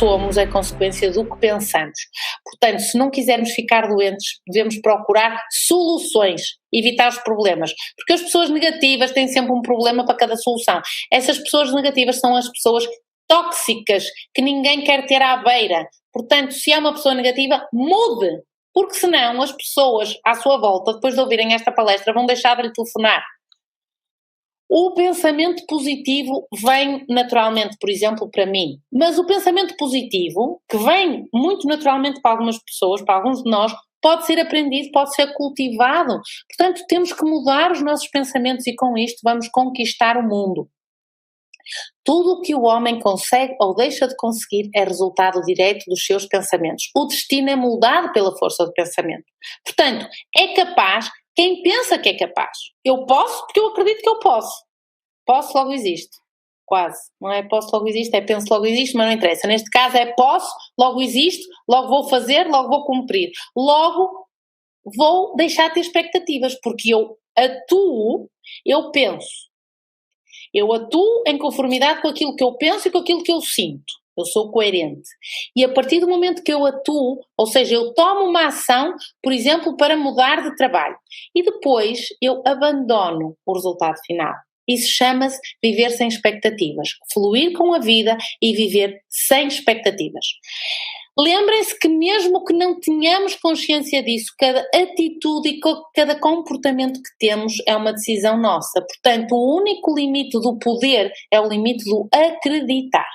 somos é consequência do que pensamos. Portanto, se não quisermos ficar doentes, devemos procurar soluções, evitar os problemas. Porque as pessoas negativas têm sempre um problema para cada solução. Essas pessoas negativas são as pessoas tóxicas, que ninguém quer ter à beira. Portanto, se é uma pessoa negativa, mude. Porque senão as pessoas à sua volta, depois de ouvirem esta palestra, vão deixar de lhe telefonar. O pensamento positivo vem naturalmente, por exemplo, para mim, mas o pensamento positivo, que vem muito naturalmente para algumas pessoas, para alguns de nós, pode ser aprendido, pode ser cultivado. Portanto, temos que mudar os nossos pensamentos e com isto vamos conquistar o mundo. Tudo o que o homem consegue ou deixa de conseguir é resultado direto dos seus pensamentos. O destino é moldado pela força do pensamento. Portanto, é capaz quem pensa que é capaz. Eu posso porque eu acredito que eu posso. Posso, logo existe. Quase. Não é posso, logo existe, é penso, logo existe, mas não interessa. Neste caso é posso, logo existe, logo vou fazer, logo vou cumprir. Logo vou deixar de ter expectativas, porque eu atuo, eu penso. Eu atuo em conformidade com aquilo que eu penso e com aquilo que eu sinto. Eu sou coerente. E a partir do momento que eu atuo, ou seja, eu tomo uma ação, por exemplo, para mudar de trabalho, e depois eu abandono o resultado final. Isso chama-se viver sem expectativas. Fluir com a vida e viver sem expectativas. Lembrem-se que mesmo que não tenhamos consciência disso, cada atitude e cada comportamento que temos é uma decisão nossa. Portanto, o único limite do poder é o limite do acreditar.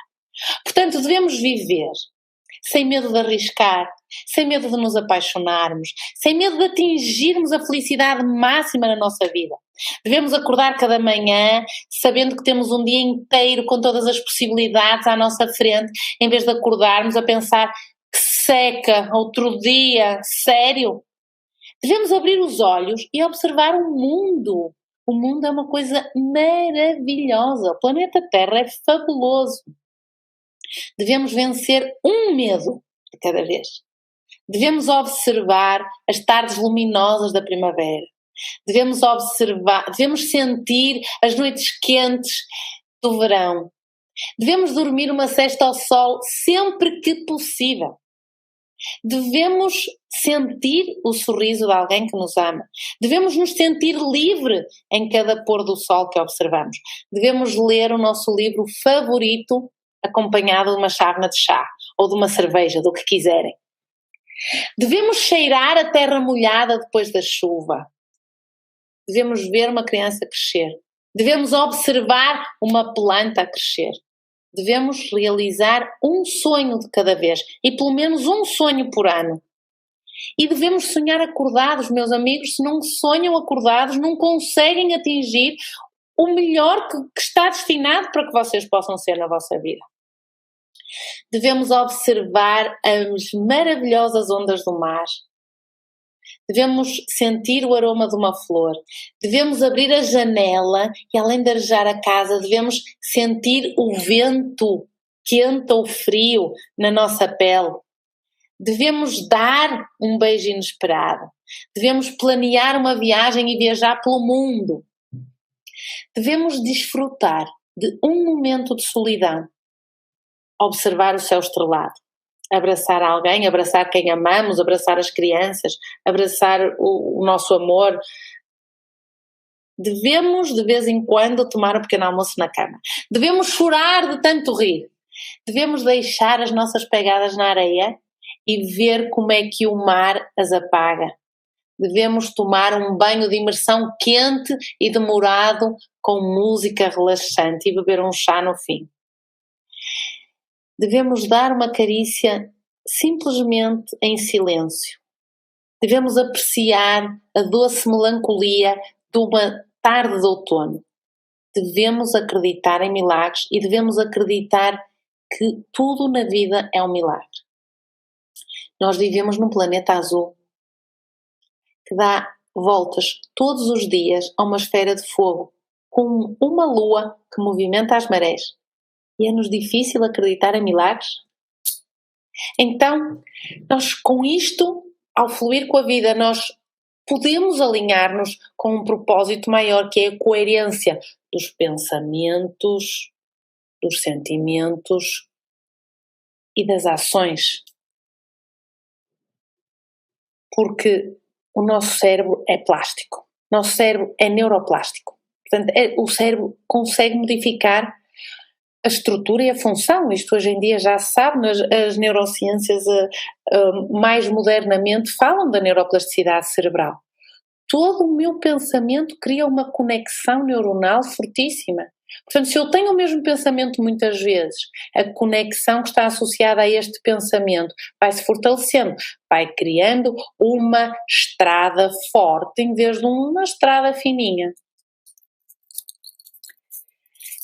Portanto, devemos viver sem medo de arriscar, sem medo de nos apaixonarmos, sem medo de atingirmos a felicidade máxima na nossa vida. Devemos acordar cada manhã sabendo que temos um dia inteiro com todas as possibilidades à nossa frente, em vez de acordarmos a pensar que seca, outro dia, sério. Devemos abrir os olhos e observar o mundo. O mundo é uma coisa maravilhosa. O planeta Terra é fabuloso. Devemos vencer um medo de cada vez. Devemos observar as tardes luminosas da primavera. Devemos sentir as noites quentes do verão. Devemos dormir uma sesta ao sol sempre que possível. Devemos sentir o sorriso de alguém que nos ama. Devemos nos sentir livre em cada pôr do sol que observamos. Devemos ler o nosso livro favorito acompanhado de uma chávena de chá ou de uma cerveja, do que quiserem. Devemos cheirar a terra molhada depois da chuva. Devemos ver uma criança crescer. Devemos observar uma planta a crescer. Devemos realizar um sonho de cada vez e pelo menos um sonho por ano. E devemos sonhar acordados, meus amigos. Se não sonham acordados, não conseguem atingir o melhor que está destinado para que vocês possam ser na vossa vida. Devemos observar as maravilhosas ondas do mar. Devemos sentir o aroma de uma flor. Devemos abrir a janela e, além de arejar a casa, devemos sentir o vento quente ou frio na nossa pele. Devemos dar um beijo inesperado. Devemos planear uma viagem e viajar pelo mundo. Devemos desfrutar de um momento de solidão. Observar o céu estrelado, abraçar alguém, abraçar quem amamos, abraçar as crianças, abraçar o nosso amor. Devemos, de vez em quando, tomar um pequeno almoço na cama. Devemos chorar de tanto rir. Devemos deixar as nossas pegadas na areia e ver como é que o mar as apaga. Devemos tomar um banho de imersão quente e demorado com música relaxante e beber um chá no fim. Devemos dar uma carícia simplesmente em silêncio. Devemos apreciar a doce melancolia de uma tarde de outono. Devemos acreditar em milagres e devemos acreditar que tudo na vida é um milagre. Nós vivemos num planeta azul que dá voltas todos os dias a uma esfera de fogo com uma lua que movimenta as marés. E é-nos difícil acreditar em milagres? Então, nós com isto, ao fluir com a vida, nós podemos alinhar-nos com um propósito maior, que é a coerência dos pensamentos, dos sentimentos e das ações. Porque o nosso cérebro é plástico, o nosso cérebro é neuroplástico. Portanto, o cérebro consegue modificar a estrutura e a função. Isto hoje em dia já se sabe, as neurociências mais modernamente falam da neuroplasticidade cerebral. Todo o meu pensamento cria uma conexão neuronal fortíssima. Portanto, se eu tenho o mesmo pensamento muitas vezes, a conexão que está associada a este pensamento vai se fortalecendo, vai criando uma estrada forte em vez de uma estrada fininha.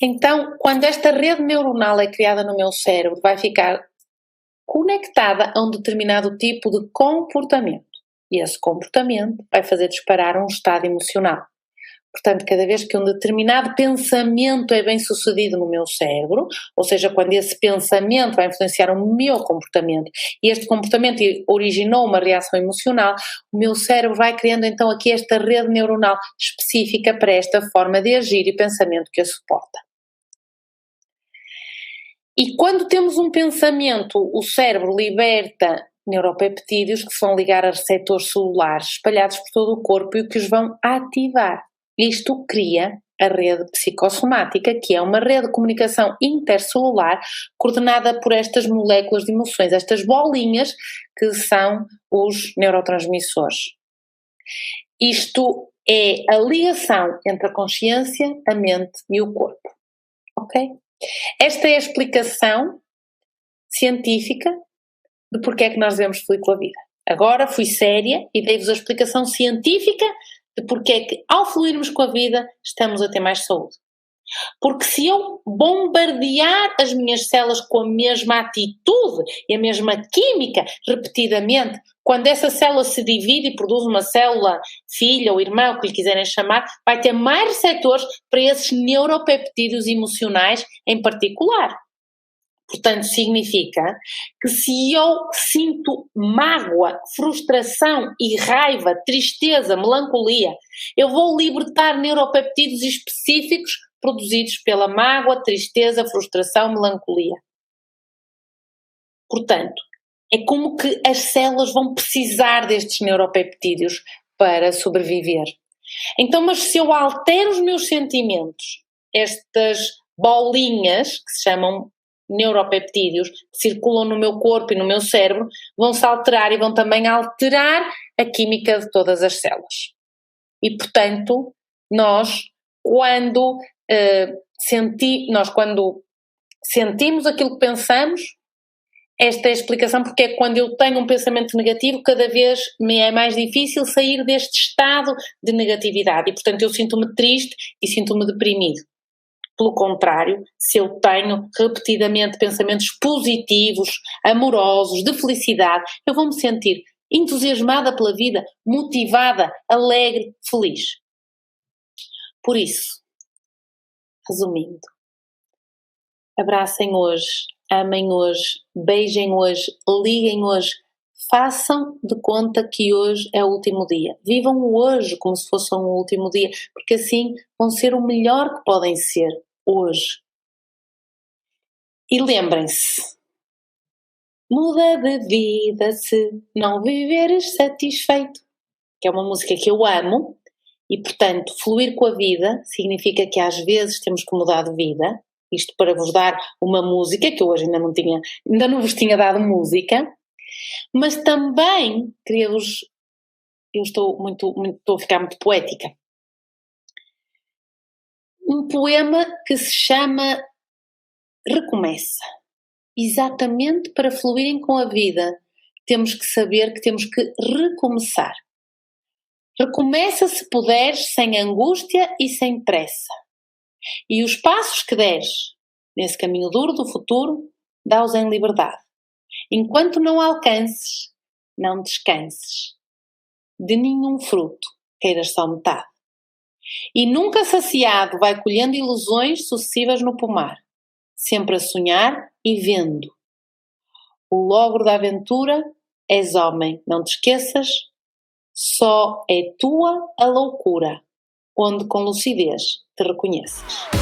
Então, quando esta rede neuronal é criada no meu cérebro, vai ficar conectada a um determinado tipo de comportamento. E esse comportamento vai fazer disparar um estado emocional. Portanto, cada vez que um determinado pensamento é bem sucedido no meu cérebro, ou seja, quando esse pensamento vai influenciar o meu comportamento e este comportamento originou uma reação emocional, o meu cérebro vai criando então aqui esta rede neuronal específica para esta forma de agir e pensamento que a suporta. E quando temos um pensamento, o cérebro liberta neuropeptídeos que se vão ligar a receptores celulares espalhados por todo o corpo e que os vão ativar. Isto cria a rede psicossomática, que é uma rede de comunicação intercelular coordenada por estas moléculas de emoções, estas bolinhas que são os neurotransmissores. Isto é a ligação entre a consciência, a mente e o corpo. Ok? Esta é a explicação científica de porque é que nós devemos fluir com a vida. Agora fui séria e dei-vos a explicação científica de porque é que ao fluirmos com a vida estamos a ter mais saúde. Porque se eu bombardear as minhas células com a mesma atitude e a mesma química repetidamente, quando essa célula se divide e produz uma célula filha ou irmã, o que lhe quiserem chamar, vai ter mais receptores para esses neuropeptídeos emocionais em particular. Portanto, significa que se eu sinto mágoa, frustração e raiva, tristeza, melancolia, eu vou libertar neuropeptídeos específicos produzidos pela mágoa, tristeza, frustração, melancolia. Portanto, é como que as células vão precisar destes neuropeptídeos para sobreviver. Então, mas se eu altero os meus sentimentos, estas bolinhas, que se chamam neuropeptídeos, que circulam no meu corpo e no meu cérebro, vão se alterar e vão também alterar a química de todas as células. E, portanto, nós quando sentimos aquilo que pensamos, esta é a explicação porque é quando eu tenho um pensamento negativo, cada vez me é mais difícil sair deste estado de negatividade e, portanto, eu sinto-me triste e sinto-me deprimido. Pelo contrário, se eu tenho repetidamente pensamentos positivos, amorosos, de felicidade, eu vou me sentir entusiasmada pela vida, motivada, alegre, feliz. Por isso, resumindo, abracem hoje, amem hoje, beijem hoje, liguem hoje, façam de conta que hoje é o último dia. Vivam o hoje como se fosse um último dia, porque assim vão ser o melhor que podem ser hoje. E lembrem-se, muda de vida se não viveres satisfeito, que é uma música que eu amo, e portanto fluir com a vida significa que às vezes temos que mudar de vida, isto para vos dar uma música, que eu hoje ainda não vos tinha dado música, mas também eu estou a ficar muito poética, um poema que se chama Recomeça. Exatamente para fluírem com a vida, temos que saber que temos que recomeçar. Recomeça se puderes, sem angústia e sem pressa. E os passos que deres nesse caminho duro do futuro, dá-os em liberdade. Enquanto não alcances, não descanses. De nenhum fruto queiras só metade. E nunca saciado vai colhendo ilusões sucessivas no pomar, sempre a sonhar e vendo. O logro da aventura és homem, não te esqueças, só é tua a loucura, onde com lucidez te reconheces.